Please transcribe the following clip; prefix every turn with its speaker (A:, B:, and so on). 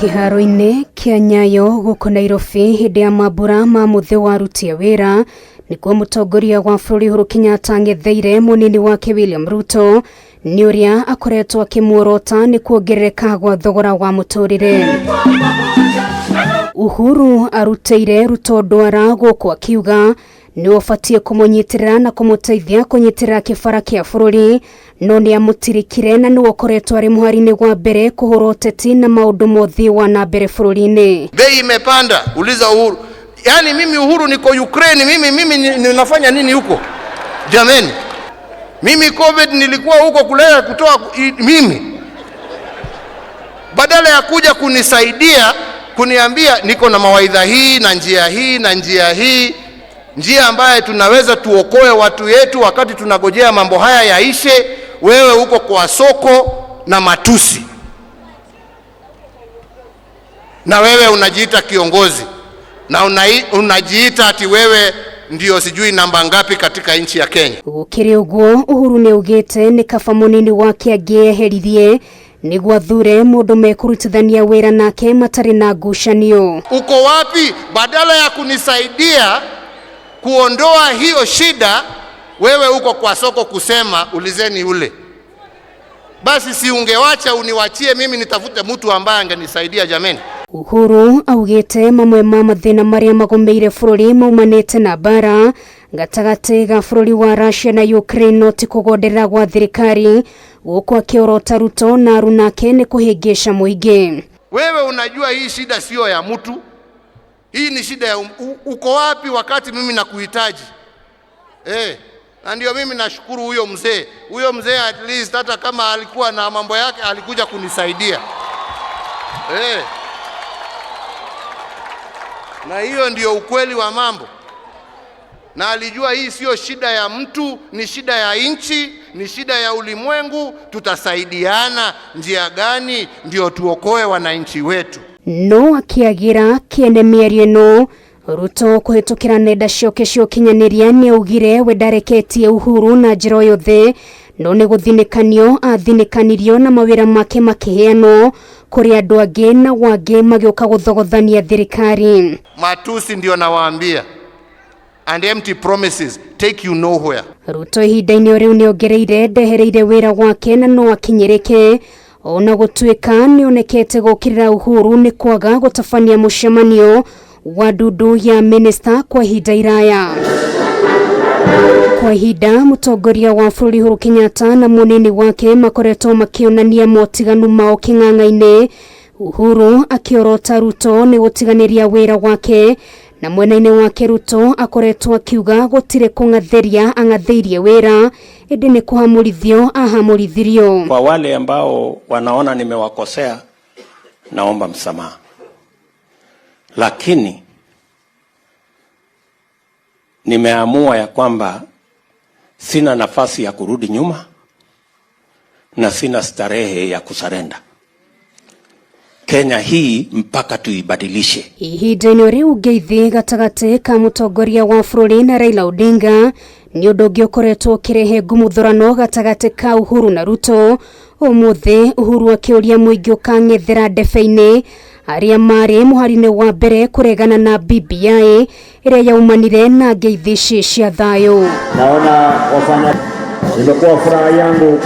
A: kiharo-ini kia Nyayo guku Nairobi hindi ya mambura ma muthi wa aruti a wira niguo Mutongoria wa bururi Uhuru Kenyatta angiyeheria munini wake William Ruto ni uria akoretwo akimuruta ni kwongerereka gwa thogora wa muturire. Uhuru arutire Ruto ndwara guku akiuga ni ofatie kumunyitirira na kumuteithia kunyitirira kibara kia bururi no ni amutirikire na ni okoretwo ari muharini gwa mbere kuhura uteti na maundu mothi wa na mbere bururi-ini.
B: Bei imepanda, uliza Uhuru. Yaani mimi Uhuru niko Ukraine, mimi ninafanya nini huko? Jameni. Mimi COVID nilikuwa huko kulea kutoa mimi. Badala ya kuja kunisaidia, kuniambia niko na mawaidha hii na njia hii na njia hii, njia ambaye tunaweza tuokoe watu yetu wakati tunagojea mambo haya yaishe, wewe huko kwa soko na matusi. Na wewe unajiita kiongozi na unajiita ati wewe ndio sijui namba ngapi katika nchi ya Kenya.
A: Ukiri uguo Uhuru niaugite ni kaba munini wake angiyeherie niguo athure mundu mekurutithania wira nake matari na ngucanio.
B: Uko wapi? Badala ya kunisaidia kuondoa hiyo shida, wewe uko kwa soko kusema ulizeni ule. Basi si ungewacha uniwachie mimi nitafute mtu ambaye angenisaidia jameni.
A: Uhuru augite mamwe ma mathina maria magomeire bururi maumanite na bara gatagati ga bururi wa Russia na Ukraine no ti kugonderera gwa thirikari guku akiorota Ruto na arunake ni kuhingisha muingi.
B: Wewe unajua hii shida sio ya mtu. Hii ni shida ya uko wapi wakati mimi nakuhitaji? Na ndio mimi nashukuru huyo mzee. Huyo mzee at least hata kama alikuwa na mambo yake alikuja kunisaidia. Na hiyo ndio ukweli wa mambo. Na alijua hii sio shida ya mtu, ni shida ya nchi, ni shida ya ulimwengu. Tutasaidiana njia gani ndio tuokoe wananchi wetu.
A: No Akiaria kiene mĩario no Ruto kuhitukira nenda cioke cia ũkinyanĩria niaugire we ndareketie Uhuru na njĩra yothe no ni guthinikanio athinikanirio na mawira make makiheanwo kuri andu angi na wangi magioka guthogothania thirikari.
B: Matusi ndio nawaambia, and empty promises take you nowhere.
A: Ruto ihinda-inĩ riu niongereire ndehereire wira wake na no akinyirike ona gutuika nionekete gukirira Uhuru ni kwaga gutabania mucemanio wa ndudu ya minister kwa ihinda iraya. Kwa ihinda Mutongoria wa bururi Uhuru Kenyatta na munini wake makoretwo makionania motiganu mao king'ang'a-ini, Uhuru akiorota Ruto ni gutiganiria wira wake na mwena-ini wake Ruto akoretwo akiuga gutire kung'atheria ang'atheirie wira indi ni kuhamurithio ahamurithirio.
C: Kwa wale ambao wanaona nimewakosea naomba msamaha, lakini nimeamua ya kwamba sina nafasi ya kurudi nyuma na sina starehe ya kusarenda. Kenya hii mpaka tuibadilishe.
A: Ihinda-inĩ riu ngeithi gatagati ka Mutongoria wa bururi na Raila Odinga ni undu ungi ukoretwo ukirehe ngumuthurano gatagati ka Uhuru na Ruto. Umuthi Uhuru akiuria muingi ukang'ethera ndebe-ini aria mari muharini wa mbere kuregana na BBI iria yaumanire na ngeithi cia thayo.
D: Naona wafanya imekuwa furaha yangu